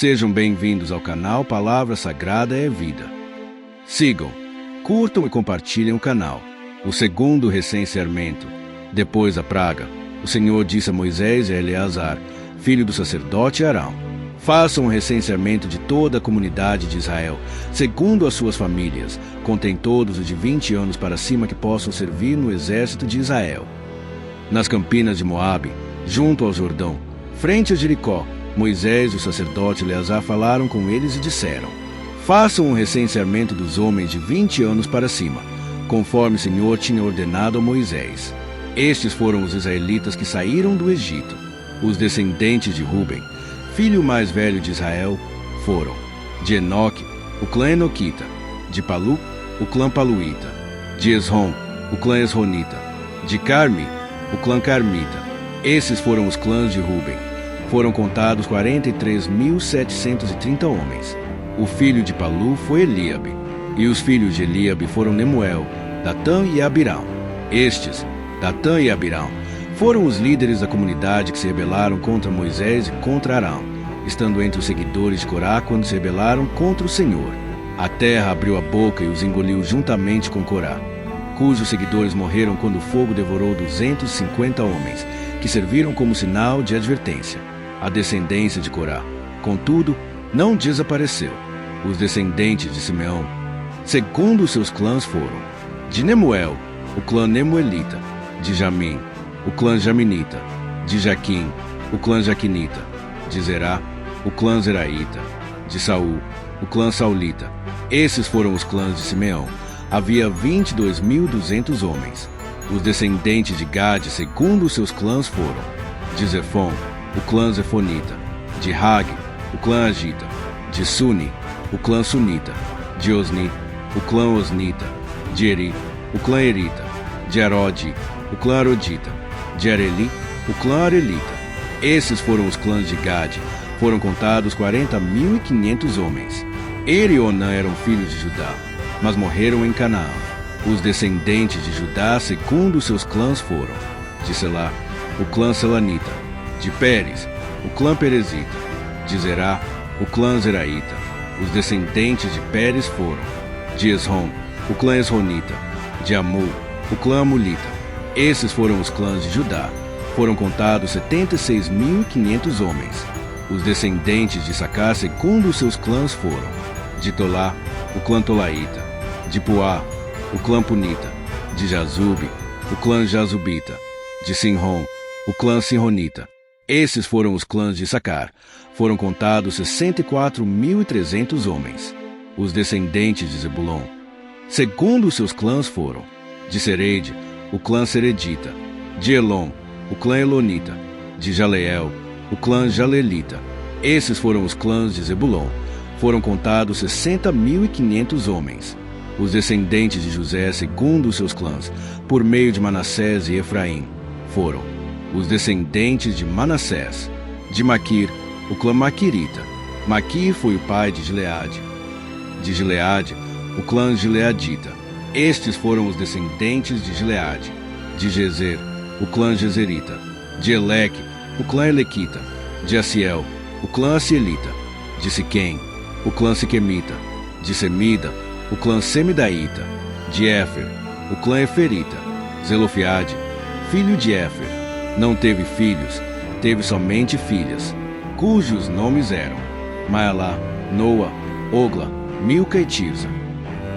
Sejam bem-vindos ao canal Palavra Sagrada é Vida. Sigam, curtam e compartilhem o canal. O segundo recenseamento. Depois da praga, o Senhor disse a Moisés e a Eleazar, filho do sacerdote Arão: façam um recenseamento de toda a comunidade de Israel, segundo as suas famílias. Contem todos os de 20 anos para cima que possam servir no exército de Israel. Nas campinas de Moabe, junto ao Jordão, frente a Jericó, Moisés e o sacerdote Eleazar falaram com eles e disseram: façam um recenseamento dos homens de 20 anos para cima, conforme o Senhor tinha ordenado a Moisés. Estes foram os israelitas que saíram do Egito. Os descendentes de Ruben, filho mais velho de Israel, foram: de Enoque, o clã Enoquita; de Palu, o clã Paluíta; de Esrom, o clã Esronita; de Carmi, o clã Carmita. Esses foram os clãs de Ruben. Foram contados 43.730 homens. O filho de Palu foi Eliabe, e os filhos de Eliabe foram Nemuel, Datã e Abirão. Estes, Datã e Abirão, foram os líderes da comunidade que se rebelaram contra Moisés e contra Arão, estando entre os seguidores de Corá quando se rebelaram contra o Senhor. A terra abriu a boca e os engoliu juntamente com Corá, cujos seguidores morreram quando o fogo devorou 250 homens, que serviram como sinal de advertência. A descendência de Corá, contudo, não desapareceu. Os descendentes de Simeão, segundo os seus clãs, foram: de Nemuel, o clã Nemuelita; de Jamim, o clã Jaminita; de Jaquim, o clã Jaquinita; de Zerá, o clã Zeraíta; de Saul, o clã Saulita. Esses foram os clãs de Simeão. Havia 22.200 homens. Os descendentes de Gade, segundo os seus clãs, foram: de Zefon, o clã Zefonita; de Hag, o clã Agita; de Suni, o clã Sunita; de Osni, o clã Osnita; de Eri, o clã Erita; de Arodi, o clã Arodita; de Areli, o clã Arelita. Esses foram os clãs de Gade. Foram contados 40.500 homens. Ele e Onã eram filhos de Judá, mas morreram em Canaã. Os descendentes de Judá, segundo os seus clãs, foram: de Selá, o clã Selanita; de Pérez, o clã Perezita; de Zerá, o clã Zeraíta. Os descendentes de Pérez foram: de Esrom, o clã Esronita; de Amul, o clã Amulita. Esses foram os clãs de Judá. Foram contados 76.500 homens. Os descendentes de Issacar, segundo os seus clãs, foram: de Tolá, o clã Tolaíta; de Puá, o clã Punita; de Jazube, o clã Jazubita; de Sinrom, o clã Sinronita. Esses foram os clãs de Issacar. Foram contados 64.300 homens. Os descendentes de Zebulon, segundo os seus clãs, foram: de Sered, o clã Seredita; de Elom, o clã Elonita; de Jaleel, o clã Jalelita. Esses foram os clãs de Zebulon. Foram contados 60.500 homens. Os descendentes de José, segundo os seus clãs, por meio de Manassés e Efraim, foram: os descendentes de Manassés; de Maquir, o clã Maquirita. Maquir foi o pai de Gileade; de Gileade, o clã Gileadita. Estes foram os descendentes de Gileade; de Gezer, o clã Gezerita; de Eleque, o clã Elequita; de Aciel, o clã Acielita; de Siquém, o clã Siquemita; de Semida, o clã Semidaíta; de Éfer, o clã Eferita. Zelofiade, filho de Éfer, não teve filhos, teve somente filhas, cujos nomes eram Maalá, Noa, Ogla, Milca e Tirza.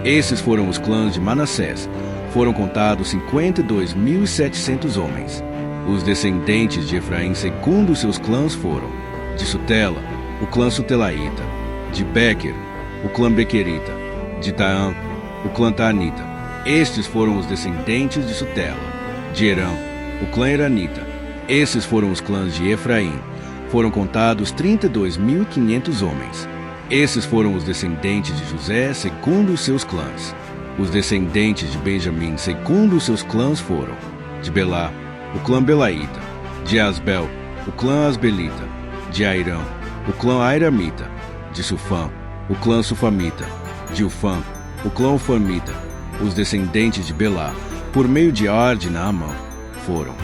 Esses foram os clãs de Manassés. Foram contados 52.700 homens. Os descendentes de Efraim, segundo os seus clãs, foram: de Sutela, o clã Sutelaíta; de Bequer, o clã Bequerita; de Taã, o clã Taanita. Estes foram os descendentes de Sutela; de Herã, o clã Eranita. Esses foram os clãs de Efraim. Foram contados 32.500 homens. Esses foram os descendentes de José, segundo os seus clãs. Os descendentes de Benjamim, segundo os seus clãs, foram: de Belá, o clã Belaíta; de Asbel, o clã Asbelita; de Airão, o clã Airamita; de Sufã, o clã Sufamita; de Ufã, o clã Ufamita. Os descendentes de Belá, por meio de Ard e Naamã, foram: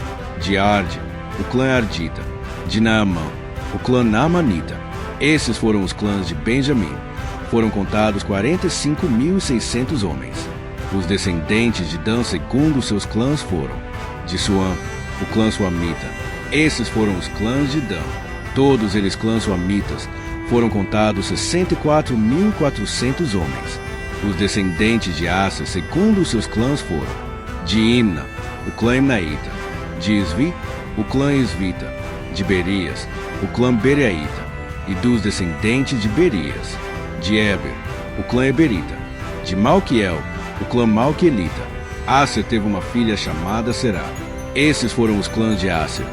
de Ard, o clã Ardita; de Naamã, o clã Naamanita. Esses foram os clãs de Benjamim. Foram contados 45.600 homens. Os descendentes de Dan segundo seus clãs foram: de Suam, o clã suamita. Esses foram os clãs de Dan. Todos eles clãs suamitas. Foram contados 64.400 homens. Os descendentes de Aser segundo seus clãs foram: de Imna, o clã Imnaíta. De Isvi, o clã Isvita. De Berias, o clã Bereaíta. E dos descendentes de Berias: de Eber, o clã Eberita. De Malquiel, o clã Malquielita. Aser teve uma filha chamada Será. Esses foram os clãs de Aser.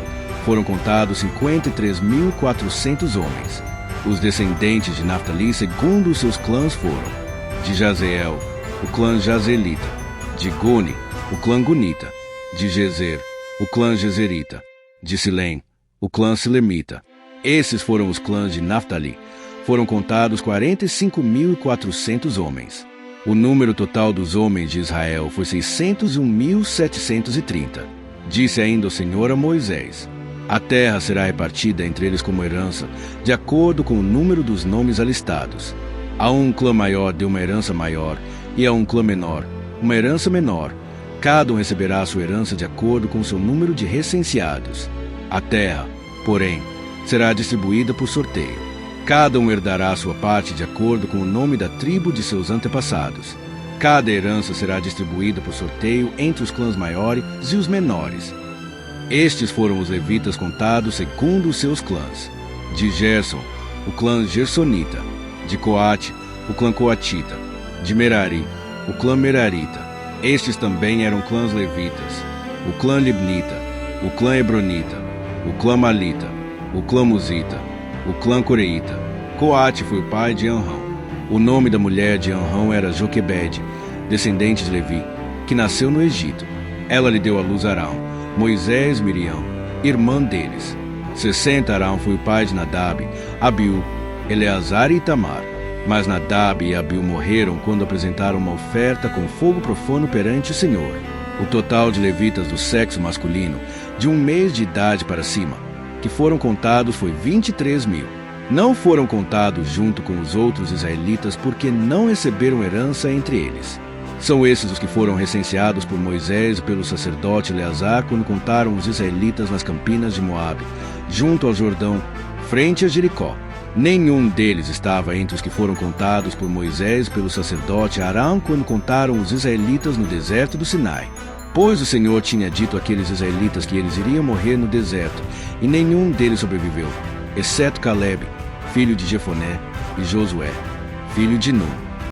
Foram contados 53.400 homens. Os descendentes de Naftali segundo os seus clãs foram: de Jazeel, o clã Jazelita. De Guni, o clã Gunita. De Gezer, o clã Gezerita. De Silém, o clã Silemita. Esses foram os clãs de Naftali. Foram contados 45.400 homens. O número total dos homens de Israel foi 601.730. Disse ainda o Senhor a Moisés: a terra será repartida entre eles como herança, de acordo com o número dos nomes alistados. A um clã maior deu uma herança maior, e a um clã menor uma herança menor. Cada um receberá a sua herança de acordo com o seu número de recenseados. A terra, porém, será distribuída por sorteio. Cada um herdará a sua parte de acordo com o nome da tribo de seus antepassados. Cada herança será distribuída por sorteio entre os clãs maiores e os menores. Estes foram os levitas contados segundo os seus clãs: de Gerson, o clã Gersonita. De Coate, o clã Coatita. De Merari, o clã Merarita. Estes também eram clãs levitas: o clã Libnita, o clã Hebronita, o clã Malita, o clã Musita, o clã Coreita. Coate foi o pai de Anrão. O nome da mulher de Anrão era Joquebede, descendente de Levi, que nasceu no Egito. Ela lhe deu à luz Arão, Moisés e Miriam, irmã deles. 60 Arão foi o pai de Nadab, Abiú, Eleazar e Itamar. Mas Nadab e Abiú morreram quando apresentaram uma oferta com fogo profano perante o Senhor. O total de levitas do sexo masculino, de 1 mês de idade para cima, que foram contados foi 23.000. Não foram contados junto com os outros israelitas porque não receberam herança entre eles. São esses os que foram recenseados por Moisés e pelo sacerdote Eleazar quando contaram os israelitas nas campinas de Moabe, junto ao Jordão, frente a Jericó. Nenhum deles estava entre os que foram contados por Moisés e pelo sacerdote Arão quando contaram os israelitas no deserto do Sinai. Pois o Senhor tinha dito àqueles israelitas que eles iriam morrer no deserto, e nenhum deles sobreviveu, exceto Calebe, filho de Jefoné, e Josué, filho de Nun.